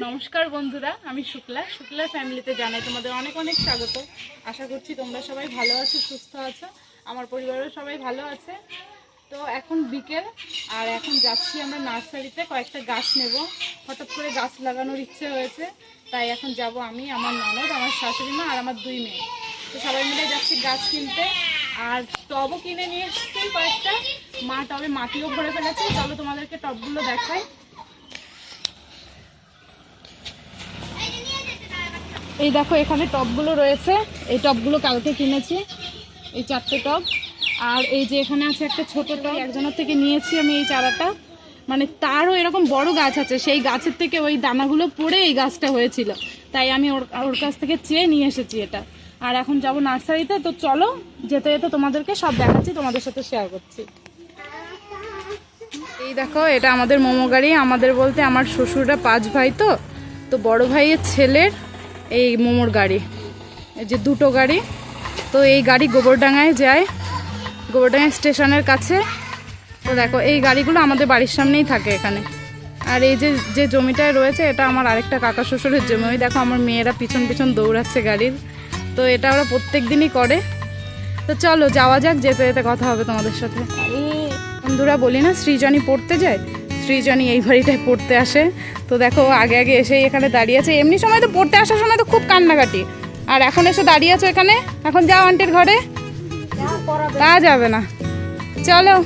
নমস্কার বন্ধুরা, আমি শুক্লা ফ্যামিলিতে জানাই তোমাদের অনেক অনেক স্বাগত। আশা করছি তোমরা সবাই ভালো আছো, সুস্থ আছো, আমার পরিবারের সবাই ভালো আছে। তো এখন বিকেল আর এখন যাচ্ছি আমরা নার্সারিতে কয়েকটা গাছ নেব। হঠাৎ করে গাছ লাগানোর ইচ্ছে হয়েছে, তাই এখন যাব আমি, আমার ননদ, আমার শাশুড়ি মা আর আমার 2 মেয়ে। তো সবাই মিলে যাচ্ছি গাছ কিনতে। আর টবও কিনে নিয়ে এসেছি কয়েকটা, মা টবে মাটিও ভরে ফেলেছে। চলো তোমাদেরকে টবগুলো দেখাই। এই দেখো এখানে টবগুলো রয়েছে, এই টবগুলো কালকে কিনেছি, এই 4টে টব। আর এই যে এখানে আছে একটা ছোট টব, একজনের থেকে নিয়েছি আমি এই চারাটা। মানে তারও এরকম বড় গাছ আছে, সেই গাছের থেকে ওই দানাগুলো পড়ে এই গাছটা হয়েছিল, তাই আমি ওর কাছ থেকে চেয়ে নিয়ে এসেছি এটা। আর এখন যাব নার্সারিতে। তো চলো যেতে যেতে তোমাদেরকে সব দেখাচ্ছি, তোমাদের সাথে শেয়ার করছি। এই দেখো এটা আমাদের মোমো গাড়ি, আমাদের বলতে আমার শ্বশুররা 5 ভাই, তো বড় ভাইয়ের ছেলের এই মোমোর গাড়ি, এই যে 2টো গাড়ি। তো এই গাড়ি গোবরডাঙ্গায় যায়, গোবরডাঙ্গা স্টেশনের কাছে। তো দেখো এই গাড়িগুলো আমাদের বাড়ির সামনেই থাকে এখানে। আর এই যে জমিটায় রয়েছে এটা আমার আরেকটা কাকা শ্বশুরের জমি। ওই দেখো আমার মেয়েরা পিছন পিছন দৌড়াচ্ছে গাড়ির। তো এটা ওরা প্রত্যেক দিনই করে। তো চলো যাওয়া যাক, যেতে যেতে কথা হবে তোমাদের সাথে। বন্ধুরা বলি না সৃজনী পড়তে যায়, সৃজনী এই বাড়িটায় পড়তে আসে। তো দেখো আগে আগে এসে এখানে দাঁড়িয়ে আছে। এমনি সময় তো পড়তে আসার সময় তো খুব কান্নাকাটি, আর এখন এসে দাঁড়িয়ে আছো এখানে। এখন যাও আন্টির ঘরে, তা যাবে না, চলো।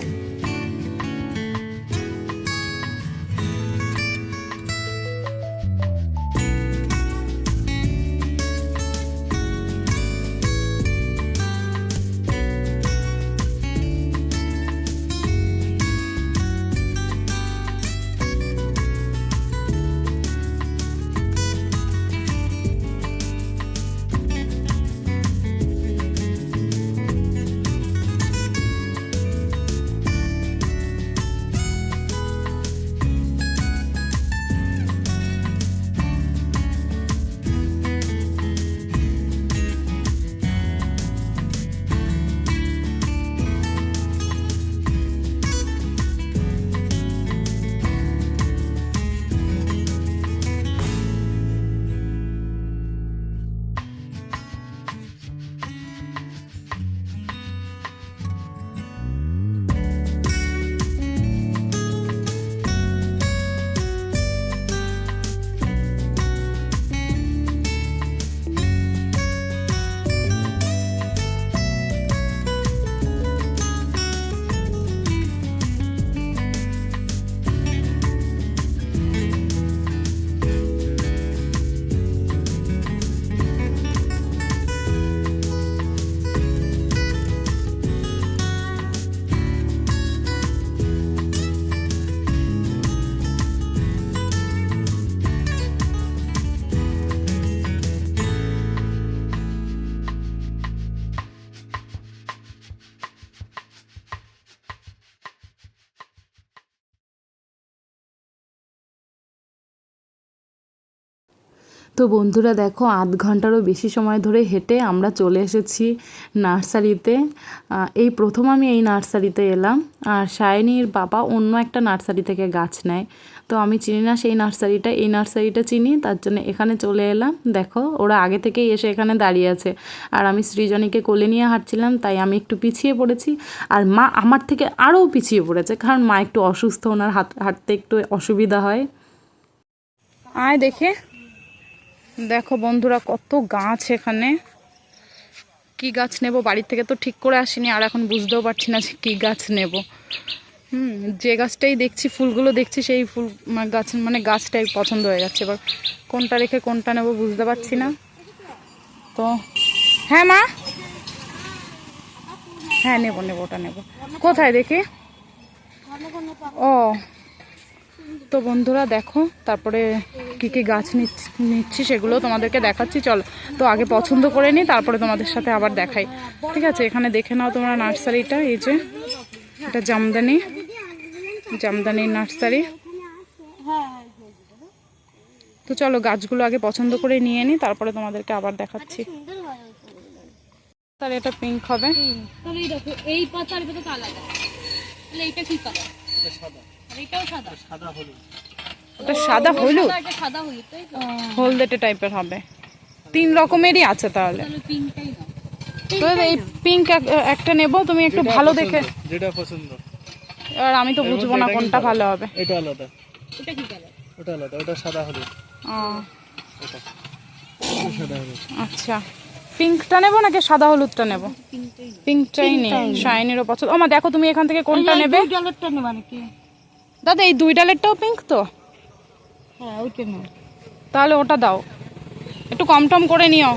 তো বন্ধুরা দেখো 8 ঘন্টারও বেশি সময় ধরে হেঁটে আমরা চলে এসেছি নার্সারিতে। এই প্রথম আমি এই নার্সারিতে এলাম। আর সায়নীর বাবা অন্য একটা নার্সারি থেকে গাছ নেয়, তো আমি চিনি না সেই নার্সারিটা, এই নার্সারিটা চিনি, তার জন্য এখানে চলে এলাম। দেখো ওরা আগে থেকেই এসে এখানে দাঁড়িয়ে আছে, আর আমি সৃজনীকে কোলে নিয়ে হাঁটছিলাম, তাই আমি একটু পিছিয়ে পড়েছি। আর মা আমার থেকে আরও পিছিয়ে পড়েছে, কারণ মা একটু অসুস্থ, ওনার হাঁটতে একটু অসুবিধা হয়। আয় দেখে দেখো বন্ধুরা কত গাছ এখানে। কি গাছ নেব, বাড়ির থেকে তো ঠিক করে আসিনি, আর এখন বুঝতেও পারছি না যে কী গাছ নেব। যে গাছটাই দেখছি, ফুলগুলো দেখছি, সেই ফুল গাছ মানে গাছটাই পছন্দ হয়ে যাচ্ছে। এবার কোনটা রেখে কোনটা নেব বুঝতে পারছি না। তো হ্যাঁ মা, হ্যাঁ নেব ওটা নেব। কোথায় দেখি? ও তো বন্ধুরা দেখো তারপরে কি কি গাছ নিচ্ছি সেগুলো তোমাদেরকে দেখাচ্ছি। চলো তো আগে পছন্দ করে নিই, তারপরে তোমাদের সাথে আবার দেখাই, ঠিক আছে? এখানে দেখে নাও তোমরা নার্সারিটা। এই যে এটা জামদানির নার্সারি। তো চলো গাছগুলো আগে পছন্দ করে নিয়ে নিই, তারপরে তোমাদেরকে আবার দেখাচ্ছি। তার এটা পিঙ্ক হবে। এই পাতার ভিতরে আলাদা, এইটা কি কালার? এটা সাদা। আর এটাও সাদা। সাদা হলুদ। ওটা সাদা হলুদ, সাদা হলুদ তাই তো? হলদেটে টাইপের হবে। 3 রকমেরই আছে তাহলে। পিঙ্কটাই না, তো এই পিঙ্ক একটা নেব, তুমি একটু ভালো দেখে। যেটা পছন্দ। আর আমি তো বুঝবো না কোনটা ভালো হবে। এটা আলাদা, ওটা কি কালার? ওটা আলাদা, ওটা সাদা হলুদ। ওটা সাদা হলুদ। আচ্ছা, পিঙ্কটা নেব নাকি সাদা হলুদটা নেব? পিঙ্কটাই নেই, শাইনিরও পছন্দ। ও মা দেখো তুমি এখান থেকে কোনটা নেবে? কালারটা নেবা নাকি? দাদা এই 2 ডালেরটাও পিঙ্ক তো? হ্যাঁ ওইটা না, তাহলে ওটা দাও, একটু কম টম করে নিও,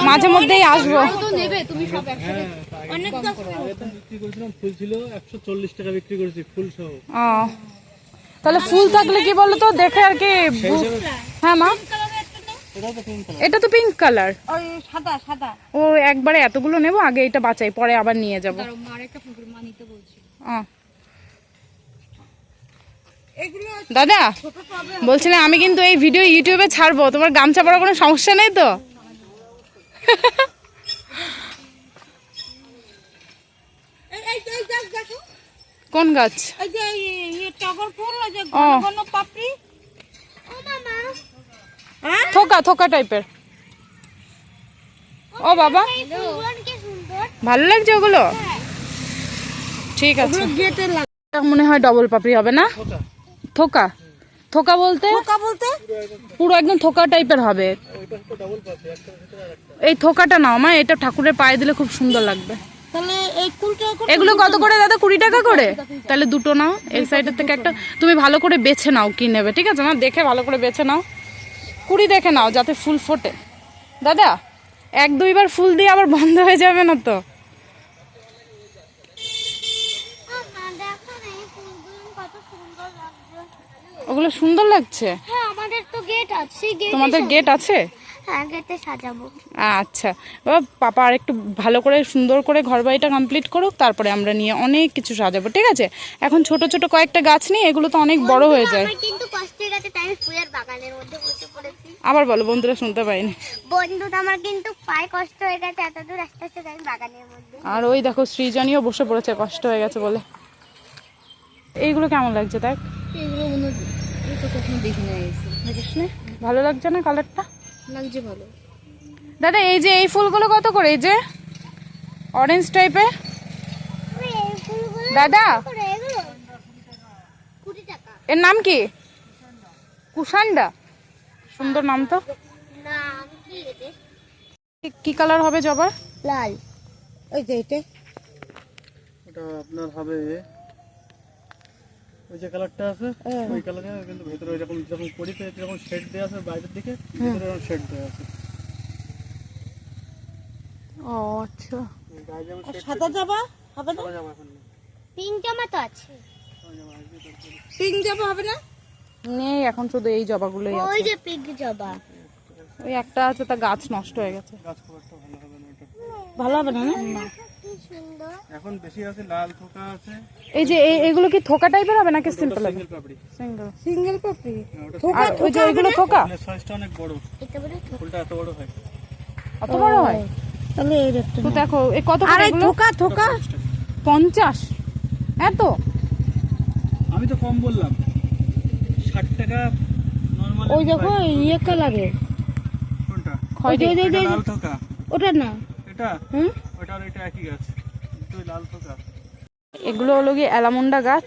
মাঝে মধ্যেই আসবো। তো নেবে তুমি সব একসাথে? অনেক দাম করে। আগে তো বিক্রি করেছিলাম, ফুল ছিল 140 টাকা বিক্রি করেছি ফুল সহ। ও তাহলে ফুল থাকলে কি বলো তো দেখে আর কি। হ্যাঁ মা, এটা তো পিঙ্ক কালার। এটা তো পিঙ্ক কালার। ওই সাদা সাদা। ও একবারে এতগুলো নেব, আগে এটা বাঁচাই, পরে আবার নিয়ে যাব। দাঁড়াও, মার একটা ফোন করে, মা নিতে বলছি। এগুলো দাদা বলছিলাম আমি কিন্তু এই ভিডিও ইউটিউবে ছাড়বো, তোমার গামছা পরার কোনো সমস্যা নেই তো? এই গাছ দেখো, কোন গাছ? এই যে এই টগর ফুল, ওই যে ও। ঘন ঘন পাপড়ি। ও মামা, থোকা থোকা টাইপের। ও বাবা, ফুলগুলো কি সুন্দর। ভালো লাগছে ওগুলো? ঠিক আছে, গেটে এটা মনে হয় ডবল পাপড়ি হবে না? থোকা থোকা বলতে লাগা বলতে পুরো একদম থোকা টাইপের হবে। এই থোকাটা নাও মা, এটা ঠাকুরের পায়ে দিলে খুব সুন্দর লাগবে। তাহলে এই ফুলটা এগুলো কত করে দাদা? 20 টাকা করে? তাহলে দুটো নাও, এই সাইডের থেকে একটা। তুমি ভালো করে বেছে নাও কি নেবে, ঠিক আছে মা? দেখে ভালো করে বেছে নাও, কুড়ি দেখে নাও যাতে ফুল ফোটে। দাদা 1-2 বার ফুল দিয়ে আবার বন্ধ হয়ে যাবে না তো? ওগুলো সুন্দর লাগছে। হ্যাঁ আমাদের তো গেট আছে, তোমাদের গেট আছে? হ্যাঁ গেটে সাজাবো। আচ্ছা পাপা আর একটু ভালো করে সুন্দর করে ঘর বাড়িটা কমপ্লিট করুক, তারপরে আমরা নিয়ে অনেক কিছু সাজাবো, ঠিক আছে? এখন ছোট ছোট কয়েকটা গাছ নিয়ে, এগুলো তো অনেক বড় হয়ে যায়। আমার কিন্তু কষ্টের কাছে, তাই আমি ফুলের বাগানের মধ্যে বসে পড়েছি। আবার বলো, বন্ধুরা শুনতে পাইনি। বন্ধু আমার কিন্তু পায়ে কষ্ট হয়ে গেছে, এত দূর আস্তে আস্তে আমি বাগানের মধ্যে। আর ওই দেখো সৃজনীও বসে পড়েছে, কষ্ট হয়ে গেছে বলে। এইগুলো কেমন লাগছে দেখ? এগুলো মনে এই তো কখনো দেখি না, দেখিস না? ভালো লাগছে না কালারটা? লাগছে ভালো। দাদা এই যে এই ফুলগুলো কত করে? এই যে অরেঞ্জ টাইপের দাদা, 20 টাকা। এর নাম কি? কুষান্ডা, সুন্দর নাম তো। নাম কি এটা? কি কালার হবে জবা? লাল। ওই যে এটা ওটা আপনার হবে ওই যে কালারটা আছে, ওই কালারে, কিন্তু ভেতরে এরকম যখন করি তো এরকম শেড দেওয়া আছে বাইরের দিকে, ভেতরে এরকম শেড দেওয়া আছে। ও আচ্ছা, গায়ে যেমন শেড সাদা জামা হবে না? জামা এখন নেই। পিঙ্ক জামা তো আছে। পিঙ্ক জামা হবে না? নেই এখন, শুধু এই জবাগুলোই ওই আছে। যে পিঙ্ক জামা ওই একটা আছে, তা গাছ নষ্ট হয়ে গেছে। গাছ খুব একটা ভালো হবে না এটা। ভালো হবে না না? কি সুন্দর। এখন বেশি আছে লাল থোকা আছে। এই যে এগুলো কি থোকা টাইপের হবে নাকি সিম্পল হবে? সিঙ্গেল পাপড়ি। সিঙ্গেল। সিঙ্গেল পাপড়ি। আর ওই যে ওইগুলো থোকা মানে সাইজটা অনেক বড়, এটা বলে ফুলটা এত বড় হয়। অত বড় হয়? তাহলে এই একটা। তো দেখো এই কত করে আরে এগুলো? থোকা থোকা 50? এত? আমি তো কম বললাম, 60 টাকা নরমাল। ওই দেখো ইয়ে কালারে। কোনটা? খয়েরি। এটা লাল থোকা। ওটা না। এটা হুম ওটা আর এটা একই গাছ, দুই লাল থোকা। এগুলো হলো গিয়ে অ্যালামন্ডা গাছ।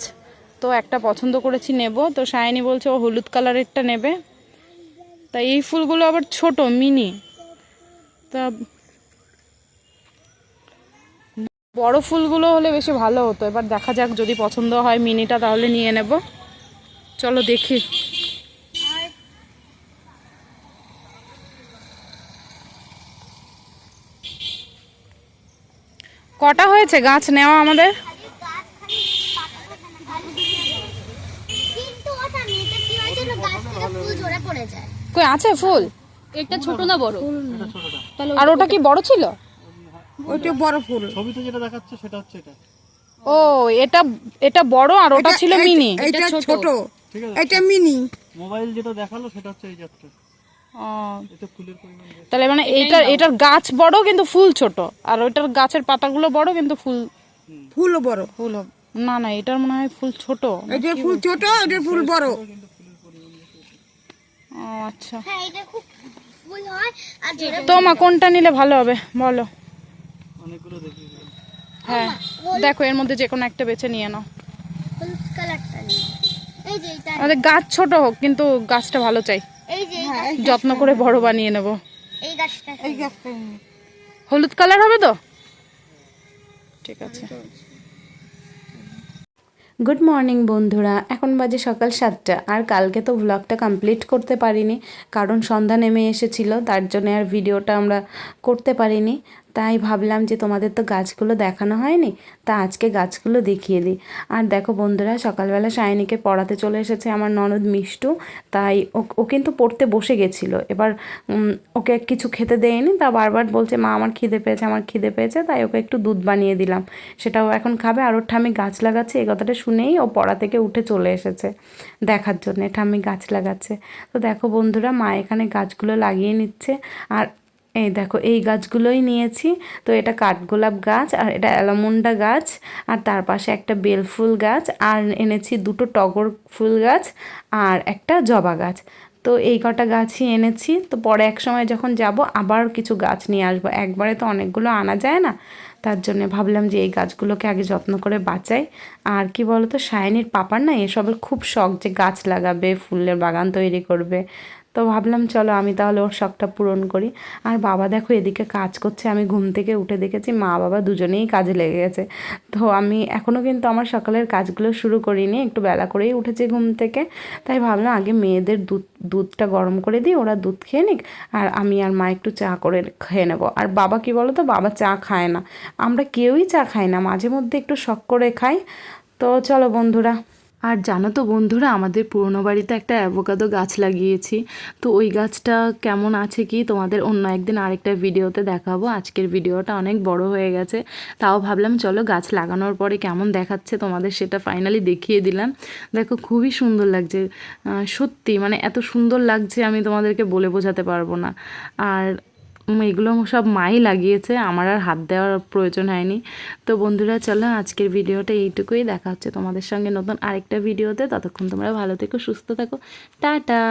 তো একটা পছন্দ করেছি নেব, তো সায়নী বলছে ও হলুদ কালারেরটা নেবে। তা এই ফুলগুলো আবার ছোট মিনি, তা বড় ফুলগুলো হলে বেশি ভালো হতো। এবার দেখা যাক, যদি পছন্দ হয় মিনিটা তাহলে নিয়ে নেব। চলো দেখি। কটা হয়েছে গাছ নেওয়া আমাদের? কিন্তু ওটা মেয়েটা কি হয়েছে না, গাছ থেকে ফুল ঝরে পড়ে যায়। কই আছে ফুল? এটা ছোট না বড়? আর ওটা কি বড় ছিল? ওইটা বড় ফুল। ছবিতে যেটা দেখাচ্ছে সেটা হচ্ছে এটা। ও এটা এটা বড় আর ওটা ছিল মিনি। এটা ছোট, ঠিক আছে, এটা মিনি। মোবাইল যেটা দেখালো সেটা হচ্ছে এই জাতটা। ও এতে ফুলের পরিমাণ বেশি। তাহলে মানে এটার গাছ বড় কিন্তু ফুল ছোট, আর ওইটার গাছের পাতাগুলো বড় কিন্তু ফুলও বড়। ফুল না না, এটার মনে হয় ফুল ছোট। এটা ফুল ছোট, এটা ফুল বড়। ও আচ্ছা, হ্যাঁ এটা খুব ফুল হয় আর ঝরে তো মা কোনটা নিলে ভালো হবে বলো? অনেকগুলো দেখি। হ্যাঁ দেখো এর মধ্যে যে কোনো একটা বেছে নিয়ে নাও। হলুদ কালারটা নিই। এই যে এটা, আমাদের গাছ ছোট হোক কিন্তু গাছটা ভালো চাই, এই যে যত্ন করে বড় বানিয়ে নেব। এই গাছটা, এই গাছটা হলুদ কালার হবে তো? ঠিক আছে। গুড মর্নিং বন্ধুরা, এখন বাজে সকাল 7টা। আর কালকে তো ভ্লগটা কমপ্লিট করতে পারিনি, কারণ সন্ধ্যা নেমে এসেছিল, তার জন্য আর ভিডিওটা আমরা করতে পারিনি। তাই ভাবলাম যে তোমাদের তো গাছগুলো দেখানো হয়নি, তা আজকে গাছগুলো দেখিয়ে দিই। আর দেখো বন্ধুরা, সকালবেলা সায়নীকে পড়াতে চলে এসেছে আমার ননদ মিষ্টু। তাই ও কিন্তু পড়তে বসে গেছিলো। এবার ওকে কিছু খেতে দেয়নি, তা বারবার বলছে মা আমার খিদে পেয়েছে, আমার খিদে পেয়েছে। তাই ওকে একটু দুধ বানিয়ে দিলাম, সেটাও এখন খাবে। আর ওর ঠাম্মি গাছ লাগাচ্ছে, এই কথাটা শুনেই ও পড়া থেকে উঠে চলে এসেছে দেখার জন্যে ঠাম্মি গাছ লাগাচ্ছে। তো দেখো বন্ধুরা, মা এখানে গাছগুলো লাগিয়ে নিচ্ছে। আর এই দেখো এই গাছগুলোই নিয়েছি। তো এটা কাঠগোলাপ গাছ, আর এটা অ্যালামুন্ডা গাছ, আর তার পাশে একটা বেলফুল গাছ, আর এনেছি দুটো টগর ফুল গাছ, আর একটা জবা গাছ। তো এই কটা গাছই এনেছি। তো পরে এক সময় যখন যাব আবার কিছু গাছ নিয়ে আসবো, একবারে তো অনেকগুলো আনা যায় না। তার জন্য ভাবলাম যে এই গাছগুলোকে আগে যত্ন করে বাঁচাই। আর কি বলতো, সায়নীর পাপার না এসবের খুব শখ, যে গাছ লাগাবে, ফুলের বাগান তৈরি করবে। তো ভাবলাম চলো আমি তাহলে ওর শখটা পূরণ করি। আর বাবা দেখো এদিকে কাজ করছে, আমি ঘুম থেকে উঠে দেখেছি মা বাবা দুজনেই কাজে লেগে গেছে। তো আমি এখনও কিন্তু আমার সকালের কাজগুলো শুরু করিনি, একটু বেলা করেই উঠেছি ঘুম থেকে। তাই ভাবলাম আগে মেয়েদের দুধটা গরম করে দিই, ওরা দুধ খেয়ে নিক, আর আমি আর মা একটু চা করে খেয়ে নেবো। আর বাবা কি বলো তো, বাবা চা খায় না, আমরা কেউই চা খাই না, মাঝে মধ্যে একটু শখ করে খাই। তো চলো বন্ধুরা। আর জানো তো বন্ধুরা, আমাদের পুরনো বাড়িতে একটা অ্যাভোকাডো গাছ লাগিয়েছি। তো ওই গাছটা কেমন আছে কি তোমাদের অন্য একদিন আরেকটা ভিডিওতে দেখাবো। আজকের ভিডিওটা অনেক বড় হয়ে গেছে, তাও ভাবলাম চলো গাছ লাগানোর পরে কেমন দেখাচ্ছে তোমাদের সেটা ফাইনালি দেখিয়ে দিলাম। দেখো খুবই সুন্দর লাগছে, সত্যি মানে এত সুন্দর লাগছে আমি তোমাদেরকে বলে বোঝাতে পারবো না। আর এগুলো সব মাই লাগিয়েছে, আমার আর হাত দেওয়ার প্রয়োজন হয়নি। তো বন্ধুরা চলো আজকের ভিডিওটা এইটুকুই, দেখা হচ্ছে তোমাদের সঙ্গে নতুন আরেকটা ভিডিওতে। ততক্ষণ তোমরা ভালো থেকো, সুস্থ থাকো, টাটা।